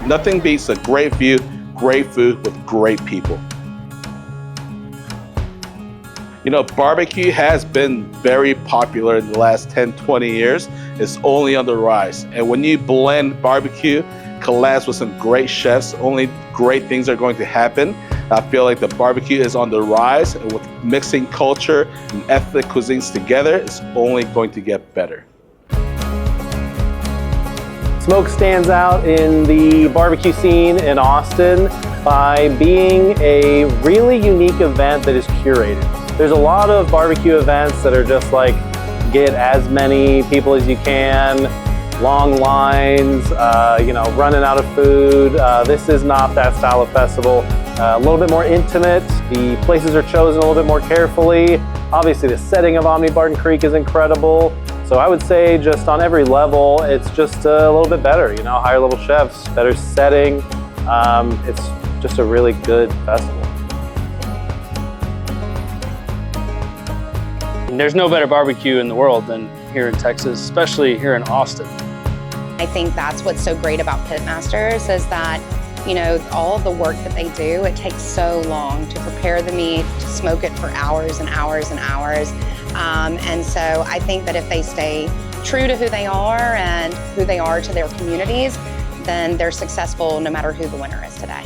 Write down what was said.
Nothing beats a great view, great food with great people. You know, barbecue has been very popular in the last 10, 20 years. It's only on the rise. And when you blend barbecue, collabs with some great chefs, only great things are going to happen. I feel like the barbecue is on the rise, and with mixing culture and ethnic cuisines together, it's only going to get better. Smoke stands out in the barbecue scene in Austin by being a really unique event that is curated. There's a lot of barbecue events that are just like, get as many people as you can, long lines, you know, running out of food. This is not that style of festival. A little bit more intimate. The places are chosen a little bit more carefully. Obviously the setting of Omni Barton Creek is incredible. So I would say just on every level, it's just a little bit better, you know, higher level chefs, better setting. It's just a really good festival. There's no better barbecue in the world than here in Texas, especially here in Austin. I think that's what's so great about Pitmasters is that, you know, all the work that they do, it takes so long to prepare the meat, to smoke it for hours and hours and hours. And so I think that if they stay true to who they are and who they are to their communities, then they're successful no matter who the winner is today.